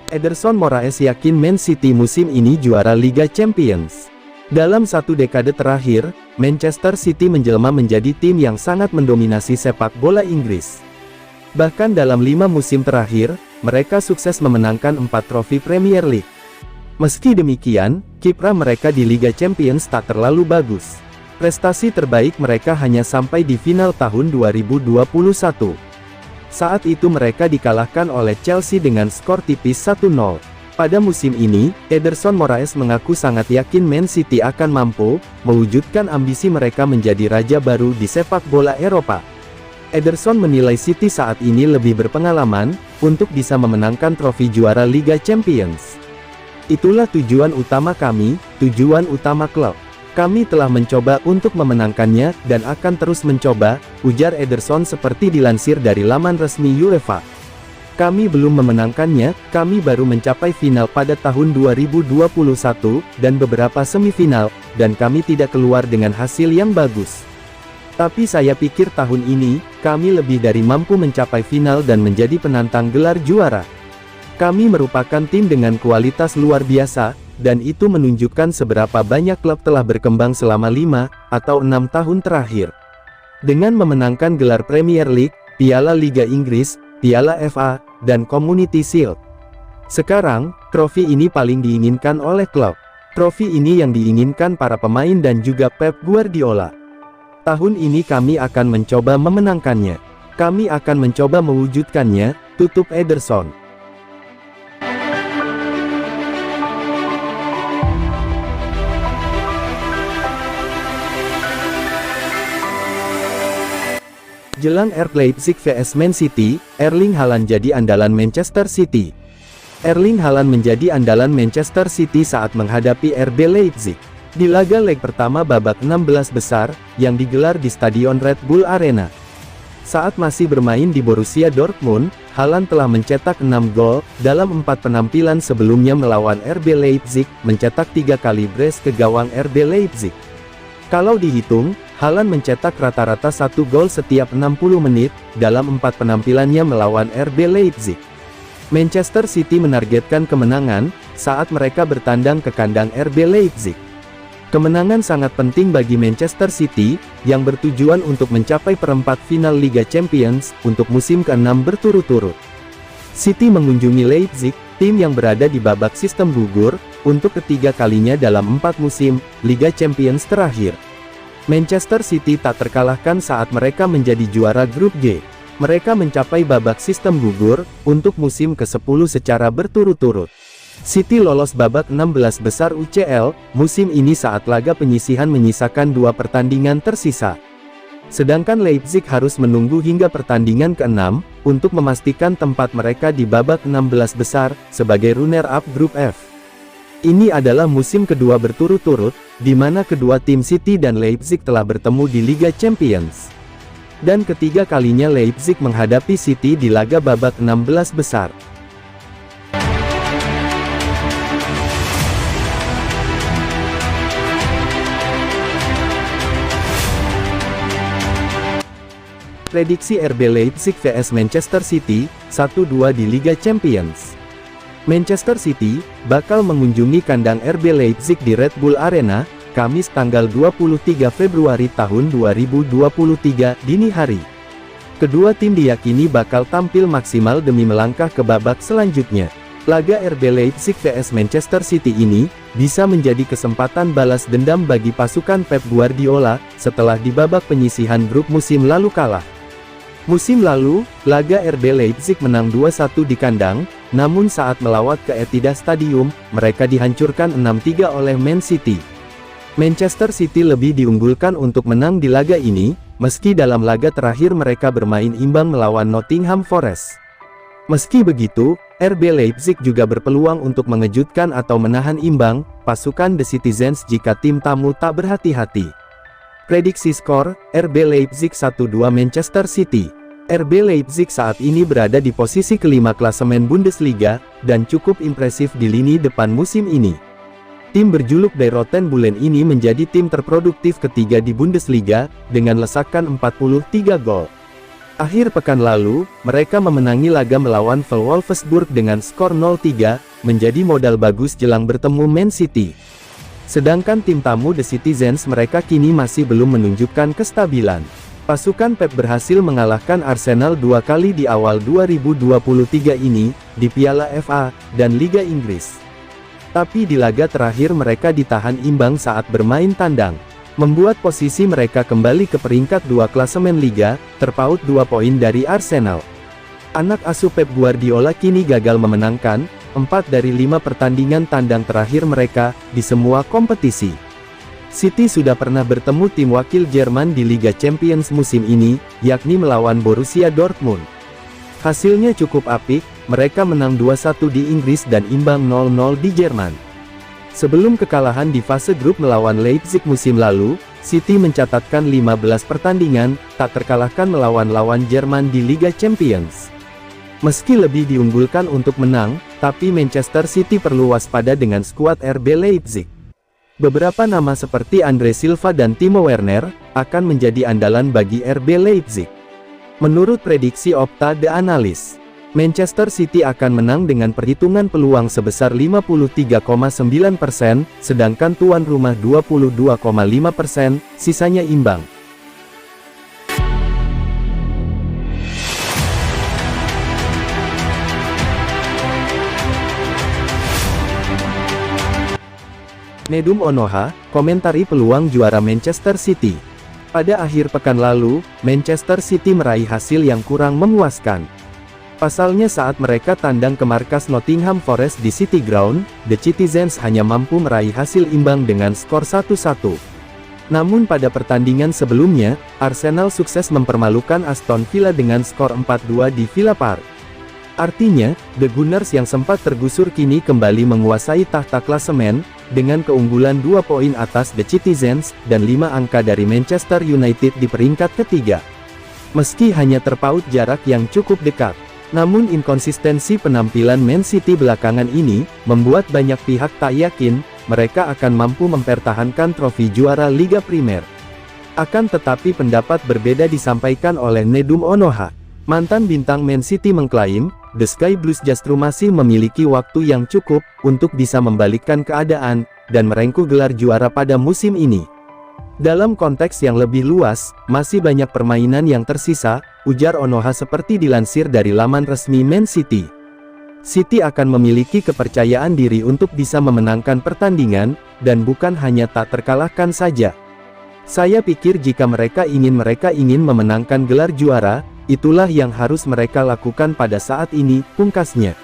Ederson Moraes yakin Man City musim ini juara Liga Champions. Dalam satu dekade terakhir, Manchester City menjelma menjadi tim yang sangat mendominasi sepak bola Inggris. Bahkan dalam 5 musim terakhir, mereka sukses memenangkan 4 trofi Premier League. Meski demikian, kiprah mereka di Liga Champions tak terlalu bagus. Prestasi terbaik mereka hanya sampai di final tahun 2021. Saat itu mereka dikalahkan oleh Chelsea dengan skor tipis 1-0. Pada musim ini, Ederson Moraes mengaku sangat yakin Man City akan mampu mewujudkan ambisi mereka menjadi raja baru di sepak bola Eropa. Ederson menilai City saat ini lebih berpengalaman untuk bisa memenangkan trofi juara Liga Champions. Itulah tujuan utama kami, tujuan utama klub. Kami telah mencoba untuk memenangkannya dan akan terus mencoba, ujar Ederson seperti dilansir dari laman resmi UEFA. Kami belum memenangkannya, kami baru mencapai final pada tahun 2021 dan beberapa semifinal, dan kami tidak keluar dengan hasil yang bagus. Tapi saya pikir tahun ini, kami lebih dari mampu mencapai final dan menjadi penantang gelar juara. Kami merupakan tim dengan kualitas luar biasa, dan itu menunjukkan seberapa banyak klub telah berkembang selama 5 atau 6 tahun terakhir. Dengan memenangkan gelar Premier League, Piala Liga Inggris, Piala FA, dan Community Shield. Sekarang, trofi ini paling diinginkan oleh klub. Trofi ini yang diinginkan para pemain dan juga Pep Guardiola. Tahun ini kami akan mencoba memenangkannya. Kami akan mencoba mewujudkannya, tutup Ederson. Jelang RB Leipzig vs Man City, Erling Haaland jadi andalan Manchester City. Erling Haaland menjadi andalan Manchester City saat menghadapi RB Leipzig. Di laga leg pertama babak 16 besar, yang digelar di Stadion Red Bull Arena. Saat masih bermain di Borussia Dortmund, Haaland telah mencetak 6 gol, dalam 4 penampilan sebelumnya melawan RB Leipzig, mencetak 3 kali brace ke gawang RB Leipzig. Kalau dihitung, Haaland mencetak rata-rata 1 gol setiap 60 menit, dalam 4 penampilannya melawan RB Leipzig. Manchester City menargetkan kemenangan, saat mereka bertandang ke kandang RB Leipzig. Kemenangan sangat penting bagi Manchester City, yang bertujuan untuk mencapai perempat final Liga Champions, untuk musim ke-6 berturut-turut. City mengunjungi Leipzig, tim yang berada di babak sistem gugur, untuk ketiga kalinya dalam 4 musim, Liga Champions terakhir. Manchester City tak terkalahkan saat mereka menjadi juara grup G. Mereka mencapai babak sistem gugur, untuk musim ke-10 secara berturut-turut. City lolos babak 16 besar UCL, musim ini saat laga penyisihan menyisakan 2 pertandingan tersisa. Sedangkan Leipzig harus menunggu hingga pertandingan ke-6, untuk memastikan tempat mereka di babak 16 besar, sebagai runner-up grup F. Ini adalah musim kedua berturut-turut, di mana kedua tim City dan Leipzig telah bertemu di Liga Champions. Dan ketiga kalinya Leipzig menghadapi City di laga babak 16 besar. Prediksi RB Leipzig vs Manchester City, 1-2 di Liga Champions. Manchester City bakal mengunjungi kandang RB Leipzig di Red Bull Arena, Kamis tanggal 23 Februari tahun 2023 dini hari. Kedua tim diyakini bakal tampil maksimal demi melangkah ke babak selanjutnya. Laga RB Leipzig vs Manchester City ini bisa menjadi kesempatan balas dendam bagi pasukan Pep Guardiola setelah di babak penyisihan grup musim lalu kalah. Musim lalu, laga RB Leipzig menang 2-1 di kandang, namun saat melawat ke Etihad Stadium, mereka dihancurkan 6-3 oleh Man City. Manchester City lebih diunggulkan untuk menang di laga ini, meski dalam laga terakhir mereka bermain imbang melawan Nottingham Forest. Meski begitu, RB Leipzig juga berpeluang untuk mengejutkan atau menahan imbang pasukan The Citizens jika tim tamu tak berhati-hati. Prediksi skor, RB Leipzig 1-2 Manchester City. RB Leipzig saat ini berada di posisi kelima klasemen Bundesliga, dan cukup impresif di lini depan musim ini. Tim berjuluk Die Roten Bullen ini menjadi tim terproduktif ketiga di Bundesliga, dengan lesakan 43 gol. Akhir pekan lalu, mereka memenangi laga melawan Wolfsburg dengan skor 0-3, menjadi modal bagus jelang bertemu Man City. Sedangkan tim tamu The Citizens mereka kini masih belum menunjukkan kestabilan. Pasukan Pep berhasil mengalahkan Arsenal 2 kali di awal 2023 ini, di Piala FA, dan Liga Inggris. Tapi di laga terakhir mereka ditahan imbang saat bermain tandang, membuat posisi mereka kembali ke peringkat 2 klasemen Liga, terpaut 2 poin dari Arsenal. Anak asuh Pep Guardiola kini gagal memenangkan 4 dari 5 pertandingan tandang terakhir mereka, di semua kompetisi. City sudah pernah bertemu tim wakil Jerman di Liga Champions musim ini, yakni melawan Borussia Dortmund. Hasilnya cukup apik, mereka menang 2-1 di Inggris dan imbang 0-0 di Jerman. Sebelum kekalahan di fase grup melawan Leipzig musim lalu, City mencatatkan 15 pertandingan, tak terkalahkan melawan lawan Jerman di Liga Champions. Meski lebih diunggulkan untuk menang, tapi Manchester City perlu waspada dengan skuad RB Leipzig. Beberapa nama seperti Andre Silva dan Timo Werner, akan menjadi andalan bagi RB Leipzig. Menurut prediksi Opta The Analyst, Manchester City akan menang dengan perhitungan peluang sebesar 53,9%, sedangkan tuan rumah 22,5%, sisanya imbang. Nedum Onoha, komentari peluang juara Manchester City. Pada akhir pekan lalu, Manchester City meraih hasil yang kurang memuaskan. Pasalnya saat mereka tandang ke markas Nottingham Forest di City Ground, The Citizens hanya mampu meraih hasil imbang dengan skor 1-1. Namun pada pertandingan sebelumnya, Arsenal sukses mempermalukan Aston Villa dengan skor 4-2 di Villa Park. Artinya, The Gunners yang sempat tergusur kini kembali menguasai tahta klasemen, dengan keunggulan 2 poin atas The Citizens, dan 5 angka dari Manchester United di peringkat ketiga. Meski hanya terpaut jarak yang cukup dekat, namun inkonsistensi penampilan Man City belakangan ini, membuat banyak pihak tak yakin, mereka akan mampu mempertahankan trofi juara Liga Primer. Akan tetapi pendapat berbeda disampaikan oleh Nedum Onoha. Mantan bintang Man City mengklaim, The Sky Blues justru masih memiliki waktu yang cukup, untuk bisa membalikkan keadaan, dan merengkuh gelar juara pada musim ini. Dalam konteks yang lebih luas, masih banyak permainan yang tersisa, ujar Onoha seperti dilansir dari laman resmi Man City. City akan memiliki kepercayaan diri untuk bisa memenangkan pertandingan, dan bukan hanya tak terkalahkan saja. Saya pikir jika mereka ingin memenangkan gelar juara, itulah yang harus mereka lakukan pada saat ini, pungkasnya.